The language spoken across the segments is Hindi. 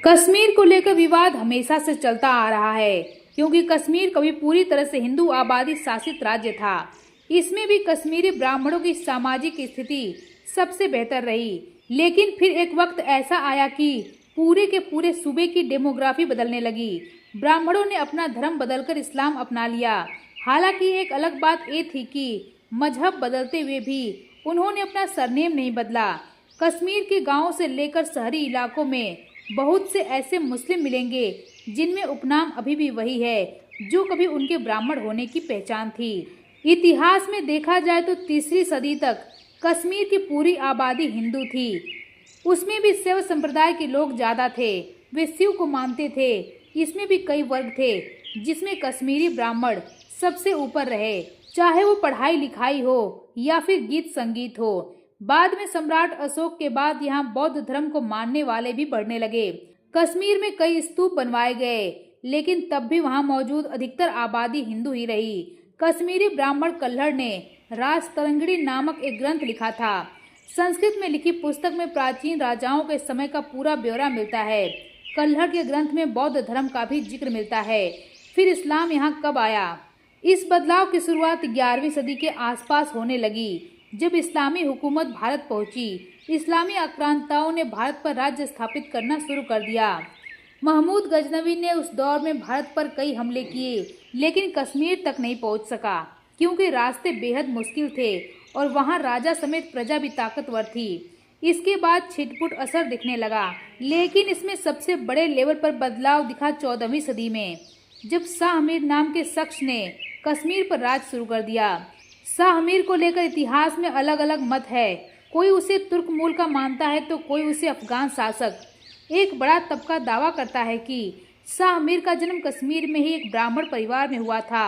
कश्मीर को लेकर विवाद हमेशा से चलता आ रहा है, क्योंकि कश्मीर कभी पूरी तरह से हिंदू आबादी शासित राज्य था। इसमें भी कश्मीरी ब्राह्मणों की सामाजिक स्थिति सबसे बेहतर रही। लेकिन फिर एक वक्त ऐसा आया कि पूरे के पूरे सूबे की डेमोग्राफी बदलने लगी। ब्राह्मणों ने अपना धर्म बदलकर इस्लाम अपना लिया। हालांकि एक अलग बात ये थी कि मजहब बदलते हुए भी उन्होंने अपना सरनेम नहीं बदला। कश्मीर के गांवों से लेकर शहरी इलाकों में बहुत से ऐसे मुस्लिम मिलेंगे जिनमें उपनाम अभी भी वही है जो कभी उनके ब्राह्मण होने की पहचान थी। इतिहास में देखा जाए तो तीसरी सदी तक कश्मीर की पूरी आबादी हिंदू थी। उसमें भी शैव संप्रदाय के लोग ज़्यादा थे। वे शिव को मानते थे। इसमें भी कई वर्ग थे, जिसमें कश्मीरी ब्राह्मण सबसे ऊपर रहे, चाहे वो पढ़ाई लिखाई हो या फिर गीत संगीत हो। बाद में सम्राट अशोक के बाद यहाँ बौद्ध धर्म को मानने वाले भी बढ़ने लगे। कश्मीर में कई स्तूप बनवाए गए, लेकिन तब भी वहाँ मौजूद अधिकतर आबादी हिंदू ही रही। कश्मीरी ब्राह्मण कल्हड़ ने राजतरंगिणी नामक एक ग्रंथ लिखा था। संस्कृत में लिखी पुस्तक में प्राचीन राजाओं के समय का पूरा ब्यौरा मिलता है। कल्हड़ के ग्रंथ में बौद्ध धर्म का भी जिक्र मिलता है। फिर इस्लाम यहाँ कब आया? इस बदलाव की शुरुआत 11वीं सदी के आसपास होने लगी, जब इस्लामी हुकूमत भारत पहुंची। इस्लामी आक्रांताओं ने भारत पर राज्य स्थापित करना शुरू कर दिया। महमूद गजनवी ने उस दौर में भारत पर कई हमले किए, लेकिन कश्मीर तक नहीं पहुंच सका, क्योंकि रास्ते बेहद मुश्किल थे और वहां राजा समेत प्रजा भी ताकतवर थी। इसके बाद छिटपुट असर दिखने लगा, लेकिन इसमें सबसे बड़े लेवल पर बदलाव दिखा 14वीं सदी में, जब शाह मीर नाम के शख्स ने कश्मीर पर राज शुरू कर दिया। शाह मीर को लेकर इतिहास में अलग अलग मत है। कोई उसे तुर्क मूल का मानता है तो कोई उसे अफगान शासक। एक बड़ा तबका दावा करता है कि शाह मीर का जन्म कश्मीर में ही एक ब्राह्मण परिवार में हुआ था।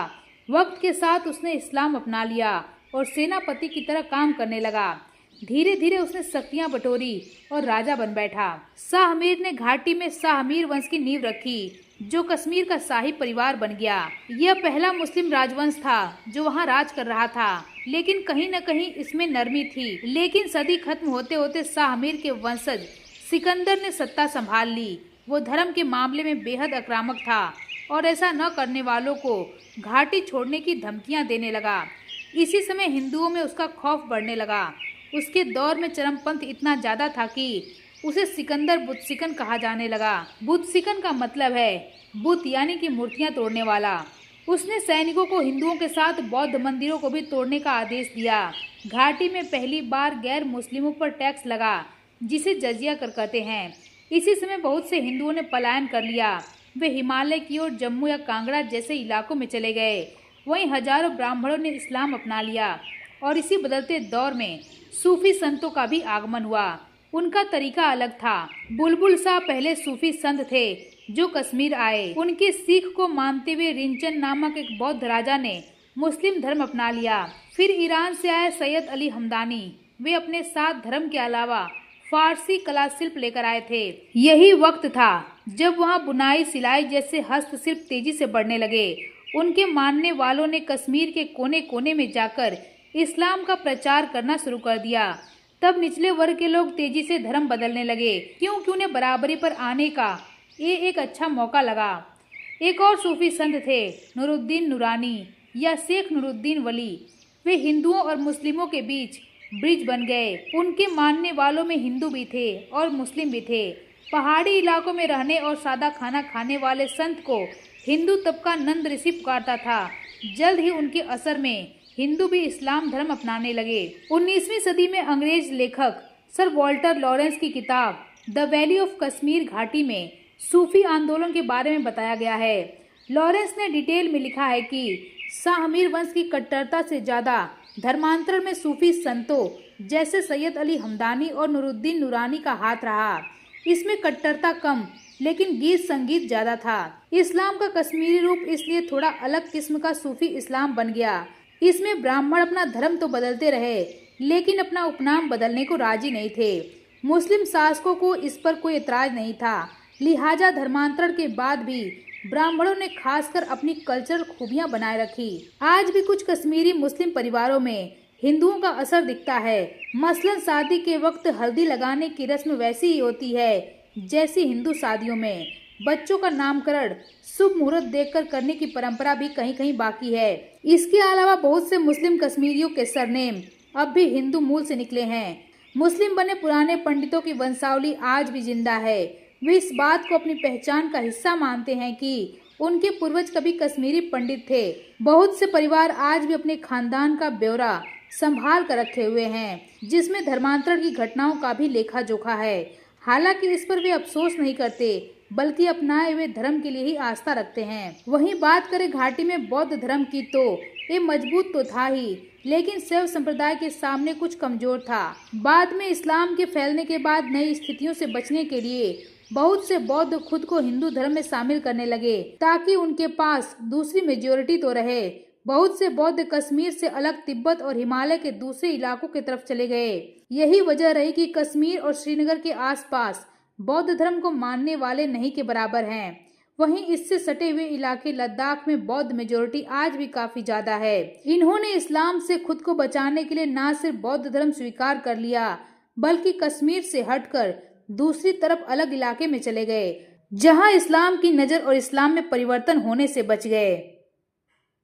वक्त के साथ उसने इस्लाम अपना लिया और सेनापति की तरह काम करने लगा। धीरे धीरे उसने शक्तियां बटोरी और राजा बन बैठा। शाह मीर ने घाटी में शाह मीर वंश की नींव रखी, जो कश्मीर का शाही परिवार बन गया। यह पहला मुस्लिम राजवंश था जो वहां राज कर रहा था, लेकिन कहीं न कहीं इसमें नरमी थी। लेकिन सदी खत्म होते होते शाह मीर के वंशज सिकंदर ने सत्ता संभाल ली। वो धर्म के मामले में बेहद आक्रामक था और ऐसा न करने वालों को घाटी छोड़ने की धमकियां देने लगा। इसी समय हिंदुओं में उसका खौफ बढ़ने लगा। उसके दौर में चरमपंथ इतना ज्यादा था कि उसे सिकंदर बुतसिकन कहा जाने लगा। बुतसिकन का मतलब है बुत यानी कि मूर्तियां तोड़ने वाला। उसने सैनिकों को हिंदुओं के साथ बौद्ध मंदिरों को भी तोड़ने का आदेश दिया। घाटी में पहली बार गैर मुस्लिमों पर टैक्स लगा, जिसे जजिया कर कहते हैं। इसी समय बहुत से हिंदुओं ने पलायन कर लिया। वे हिमालय की ओर जम्मू या कांगड़ा जैसे इलाकों में चले गए। वहीं हजारों ब्राह्मणों ने इस्लाम अपना लिया और इसी बदलते दौर में सूफी संतों का भी आगमन हुआ। उनका तरीका अलग था। बुलबुल शाह पहले सूफी संत थे जो कश्मीर आए। उनके सीख को मानते हुए रिंचन नामक एक बौद्ध राजा ने मुस्लिम धर्म अपना लिया। फिर ईरान से आए सैयद अली हमदानी। वे अपने साथ धर्म के अलावा फारसी कला शिल्प लेकर आए थे। यही वक्त था जब वहां बुनाई सिलाई जैसे हस्तशिल्प तेजी से बढ़ने लगे। उनके मानने वालों ने कश्मीर के कोने कोने में जाकर इस्लाम का प्रचार करना शुरू कर दिया। तब निचले वर्ग के लोग तेजी से धर्म बदलने लगे, क्योंकि उन्हें बराबरी पर आने का ये एक अच्छा मौका लगा। एक और सूफी संत थे, नूरुद्दीन नूरानी या शेख नूरुद्दीन वली। वे हिंदुओं और मुस्लिमों के बीच ब्रिज बन गए। उनके मानने वालों में हिंदू भी थे और मुस्लिम भी थे। पहाड़ी इलाकों में रहने और सादा खाना खाने वाले संत को हिंदू तबका नंद ऋषि पुकारता था। जल्द ही उनके असर में हिंदू भी इस्लाम धर्म अपनाने लगे। 19वीं सदी में अंग्रेज लेखक सर वॉल्टर लॉरेंस की किताब द वैली ऑफ कश्मीर घाटी में सूफी आंदोलन के बारे में बताया गया है। लॉरेंस ने डिटेल में लिखा है कि शाह मीर वंश की कट्टरता से ज्यादा धर्मांतरण में सूफी संतों जैसे सैयद अली हमदानी और नूरुद्दीन नूरानी का हाथ रहा। इसमें कट्टरता कम, लेकिन गीत संगीत ज्यादा था। इस्लाम का कश्मीरी रूप इसलिए थोड़ा अलग किस्म का सूफी इस्लाम बन गया। इसमें ब्राह्मण अपना धर्म तो बदलते रहे, लेकिन अपना उपनाम बदलने को राजी नहीं थे। मुस्लिम शासकों को इस पर कोई एतराज नहीं था, लिहाजा धर्मांतरण के बाद भी ब्राह्मणों ने खासकर अपनी कल्चरल खूबियां बनाए रखी। आज भी कुछ कश्मीरी मुस्लिम परिवारों में हिंदुओं का असर दिखता है। मसलन शादी के वक्त हल्दी लगाने की रस्म वैसी ही होती है, जैसी हिंदू शादियों में बच्चों का नामकरण शुभ मुहूर्त देखकर करने की परंपरा भी कहीं कहीं बाकी है। इसके अलावा बहुत से मुस्लिम कश्मीरियों के सरनेम अब भी हिंदू मूल से निकले हैं। मुस्लिम बने पुराने पंडितों की वंशावली आज भी जिंदा है। वे इस बात को अपनी पहचान का हिस्सा मानते हैं कि उनके पूर्वज कभी कश्मीरी पंडित थे। बहुत से परिवार आज भी अपने खानदान का ब्यौरा संभाल कर रखे हुए हैं, जिसमें धर्मांतरण की घटनाओं का भी लेखा जोखा है। हालांकि इस पर वे अफसोस नहीं करते, बल्कि अपनाए हुए धर्म के लिए ही आस्था रखते हैं। वहीं बात करें घाटी में बौद्ध धर्म की, तो ये मजबूत तो था ही, लेकिन शैव संप्रदाय के सामने कुछ कमजोर था। बाद में इस्लाम के फैलने के बाद नई स्थितियों से बचने के लिए बहुत से बौद्ध खुद को हिंदू धर्म में शामिल करने लगे, ताकि उनके पास दूसरी मेजोरिटी तो रहे। बहुत से बौद्ध कश्मीर से अलग तिब्बत और हिमालय के दूसरे इलाकों की तरफ चले गए। यही वजह रही कि कश्मीर और श्रीनगर के आसपास बौद्ध धर्म को मानने वाले नहीं के बराबर हैं। वहीं इससे सटे हुए इलाके लद्दाख में बौद्ध मेजोरिटी आज भी काफी ज्यादा है। इन्होंने इस्लाम से खुद को बचाने के लिए न सिर्फ बौद्ध धर्म स्वीकार कर लिया, बल्कि कश्मीर से हटकर दूसरी तरफ अलग इलाके में चले गए, जहां इस्लाम की नजर और इस्लाम में परिवर्तन होने से बच गए।